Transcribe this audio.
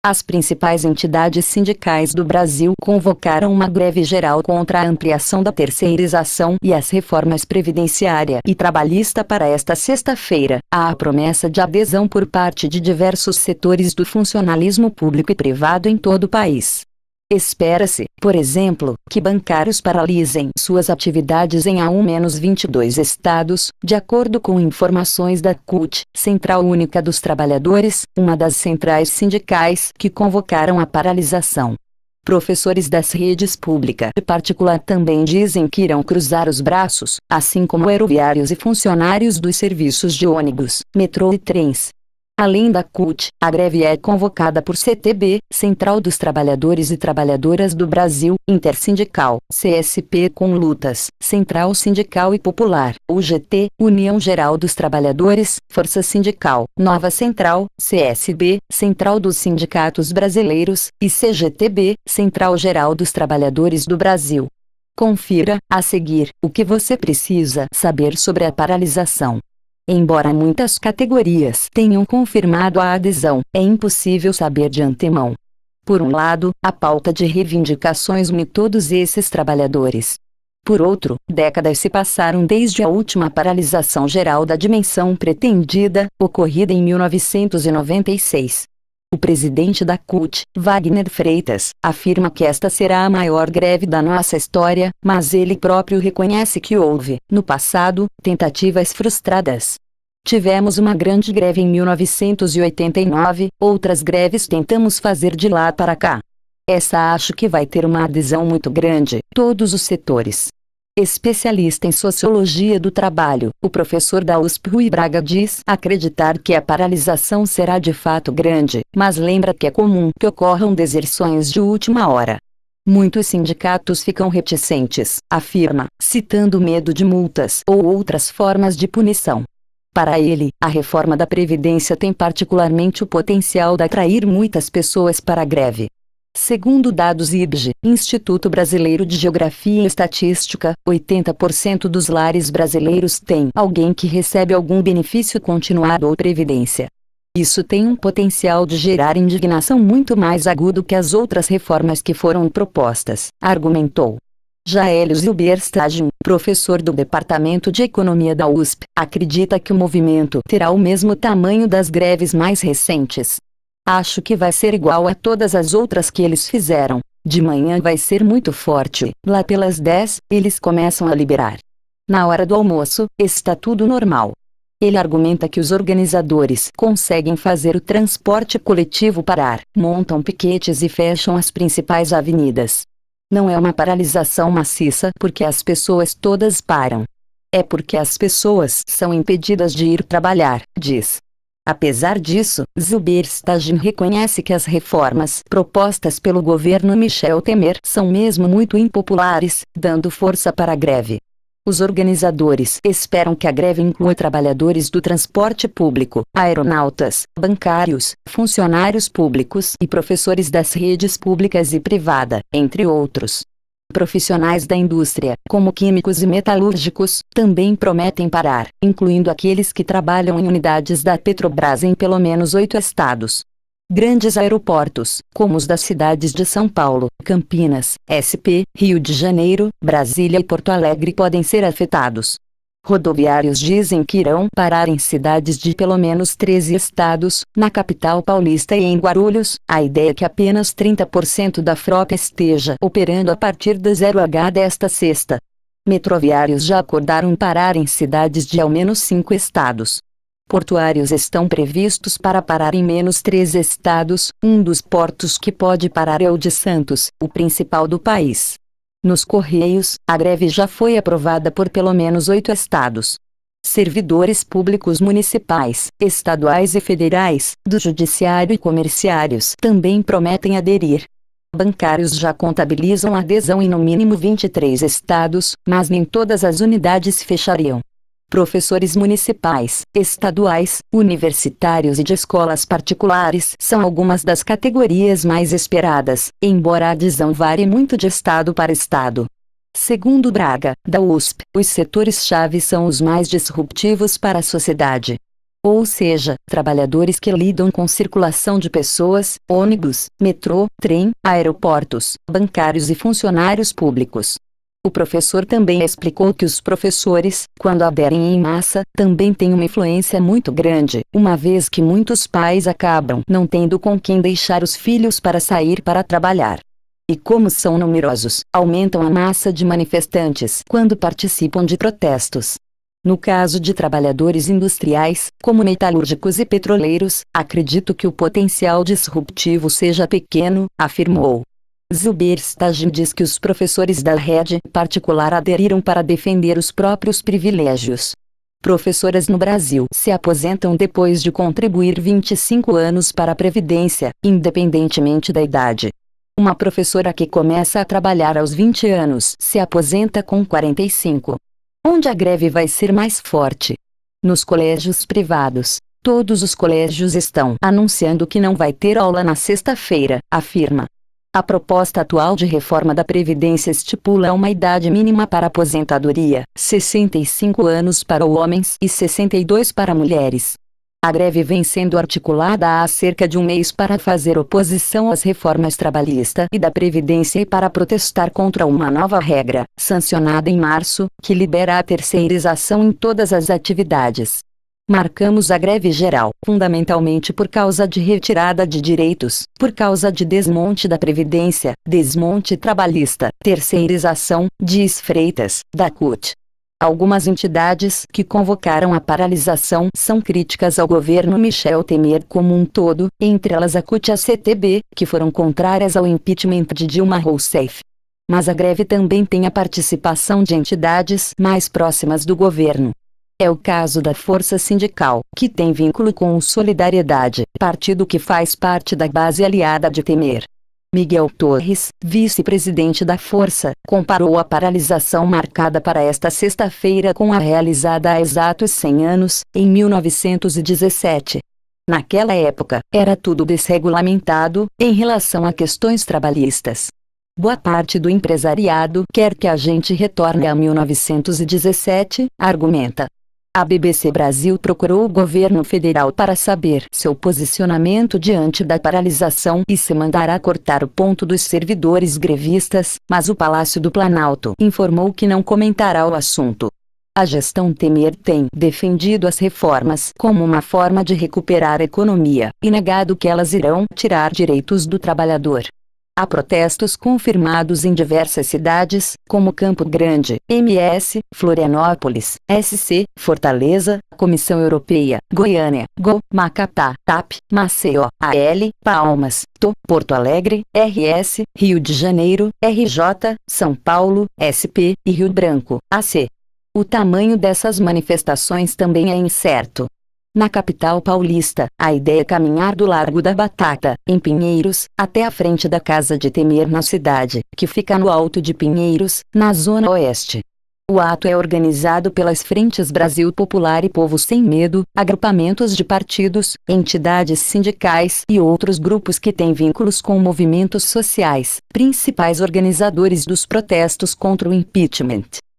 As principais entidades sindicais do Brasil convocaram uma greve geral contra a ampliação da terceirização e as reformas previdenciária e trabalhista para esta sexta-feira. Há a promessa de adesão por parte de diversos setores do funcionalismo público e privado em todo o país. Espera-se, por exemplo, que bancários paralisem suas atividades em ao menos 22 estados, de acordo com informações da CUT, Central Única dos Trabalhadores, uma das centrais sindicais que convocaram a paralisação. Professores das redes pública e particular também dizem que irão cruzar os braços, assim como aeroviários e funcionários dos serviços de ônibus, metrô e trens. Além da CUT, a greve é convocada por CTB, Central dos Trabalhadores e Trabalhadoras do Brasil, Intersindical, CSP com Lutas, Central Sindical e Popular, UGT, União Geral dos Trabalhadores, Força Sindical, Nova Central, CSB, Central dos Sindicatos Brasileiros, e CGTB, Central Geral dos Trabalhadores do Brasil. Confira, a seguir, o que você precisa saber sobre a paralisação. Embora muitas categorias tenham confirmado a adesão, é impossível saber de antemão. Por um lado, a pauta de reivindicações une todos esses trabalhadores. Por outro, décadas se passaram desde a última paralisação geral da dimensão pretendida, ocorrida em 1996. O presidente da CUT, Wagner Freitas, afirma que esta será a maior greve da nossa história, mas ele próprio reconhece que houve, no passado, tentativas frustradas. Tivemos uma grande greve em 1989, outras greves tentamos fazer de lá para cá. Essa acho que vai ter uma adesão muito grande, todos os setores. Especialista em Sociologia do Trabalho, o professor da USP Rui Braga diz acreditar que a paralisação será de fato grande, mas lembra que é comum que ocorram deserções de última hora. Muitos sindicatos ficam reticentes, afirma, citando medo de multas ou outras formas de punição. Para ele, a reforma da Previdência tem particularmente o potencial de atrair muitas pessoas para a greve. Segundo dados IBGE, Instituto Brasileiro de Geografia e Estatística, 80% dos lares brasileiros têm alguém que recebe algum benefício continuado ou previdência. Isso tem um potencial de gerar indignação muito mais agudo que as outras reformas que foram propostas, argumentou. Já Hélio Zilberstagem, professor do Departamento de Economia da USP, acredita que o movimento terá o mesmo tamanho das greves mais recentes. Acho que vai ser igual a todas as outras que eles fizeram. De manhã vai ser muito forte, lá pelas 10, eles começam a liberar. Na hora do almoço, está tudo normal. Ele argumenta que os organizadores conseguem fazer o transporte coletivo parar, montam piquetes e fecham as principais avenidas. Não é uma paralisação maciça porque as pessoas todas param. É porque as pessoas são impedidas de ir trabalhar, diz. Apesar disso, Zilberstagem reconhece que as reformas propostas pelo governo Michel Temer são mesmo muito impopulares, dando força para a greve. Os organizadores esperam que a greve inclua trabalhadores do transporte público, aeronautas, bancários, funcionários públicos e professores das redes públicas e privada, entre outros. Profissionais da indústria, como químicos e metalúrgicos, também prometem parar, incluindo aqueles que trabalham em unidades da Petrobras em pelo menos 8 estados. Grandes aeroportos, como os das cidades de São Paulo, Campinas, SP, Rio de Janeiro, Brasília e Porto Alegre podem ser afetados. Rodoviários dizem que irão parar em cidades de pelo menos 13 estados, na capital paulista e em Guarulhos. A ideia é que apenas 30% da frota esteja operando a partir da 0H desta sexta. Metroviários já acordaram parar em cidades de ao menos 5 estados. Portuários estão previstos para parar em menos 3 estados, um dos portos que pode parar é o de Santos, o principal do país. Nos Correios, a greve já foi aprovada por pelo menos 8 estados. Servidores públicos municipais, estaduais e federais, do judiciário e comerciários também prometem aderir. Bancários já contabilizam adesão em no mínimo 23 estados, mas nem todas as unidades fechariam. Professores municipais, estaduais, universitários e de escolas particulares são algumas das categorias mais esperadas, embora a adesão varie muito de estado para estado. Segundo Braga, da USP, os setores-chave são os mais disruptivos para a sociedade. Ou seja, trabalhadores que lidam com circulação de pessoas, ônibus, metrô, trem, aeroportos, bancários e funcionários públicos. O professor também explicou que os professores, quando aderem em massa, também têm uma influência muito grande, uma vez que muitos pais acabam não tendo com quem deixar os filhos para sair para trabalhar. E como são numerosos, aumentam a massa de manifestantes quando participam de protestos. No caso de trabalhadores industriais, como metalúrgicos e petroleiros, acredito que o potencial disruptivo seja pequeno, afirmou. Zubair Stagin diz que os professores da rede particular aderiram para defender os próprios privilégios. Professoras no Brasil se aposentam depois de contribuir 25 anos para a Previdência, independentemente da idade. Uma professora que começa a trabalhar aos 20 anos se aposenta com 45. Onde a greve vai ser mais forte? Nos colégios privados. Todos os colégios estão anunciando que não vai ter aula na sexta-feira, afirma. A proposta atual de reforma da Previdência estipula uma idade mínima para aposentadoria, 65 anos para homens e 62 para mulheres. A greve vem sendo articulada há cerca de um mês para fazer oposição às reformas trabalhista e da Previdência e para protestar contra uma nova regra, sancionada em março, que libera a terceirização em todas as atividades. Marcamos a greve geral, fundamentalmente por causa de retirada de direitos, por causa de desmonte da Previdência, desmonte trabalhista, terceirização, diz Freitas, da CUT. Algumas entidades que convocaram a paralisação são críticas ao governo Michel Temer como um todo, entre elas a CUT e a CTB, que foram contrárias ao impeachment de Dilma Rousseff. Mas a greve também tem a participação de entidades mais próximas do governo. É o caso da Força Sindical, que tem vínculo com o Solidariedade, partido que faz parte da base aliada de Temer. Miguel Torres, vice-presidente da Força, comparou a paralisação marcada para esta sexta-feira com a realizada há exatos 100 anos, em 1917. Naquela época, era tudo desregulamentado, em relação a questões trabalhistas. Boa parte do empresariado quer que a gente retorne a 1917, argumenta. A BBC Brasil procurou o governo federal para saber seu posicionamento diante da paralisação e se mandará cortar o ponto dos servidores grevistas, mas o Palácio do Planalto informou que não comentará o assunto. A gestão Temer tem defendido as reformas como uma forma de recuperar a economia, e negado que elas irão tirar direitos do trabalhador. Há protestos confirmados em diversas cidades, como Campo Grande, MS, Florianópolis, SC, Fortaleza, Comissão Europeia, Goiânia, GO, Macapá, TAP, Maceió, AL, Palmas, TO, Porto Alegre, RS, Rio de Janeiro, RJ, São Paulo, SP, e Rio Branco, AC. O tamanho dessas manifestações também é incerto. Na capital paulista, a ideia é caminhar do Largo da Batata, em Pinheiros, até a frente da casa de Temer na cidade, que fica no Alto de Pinheiros, na Zona Oeste. O ato é organizado pelas Frentes Brasil Popular e Povo Sem Medo, agrupamentos de partidos, entidades sindicais e outros grupos que têm vínculos com movimentos sociais, principais organizadores dos protestos contra o impeachment.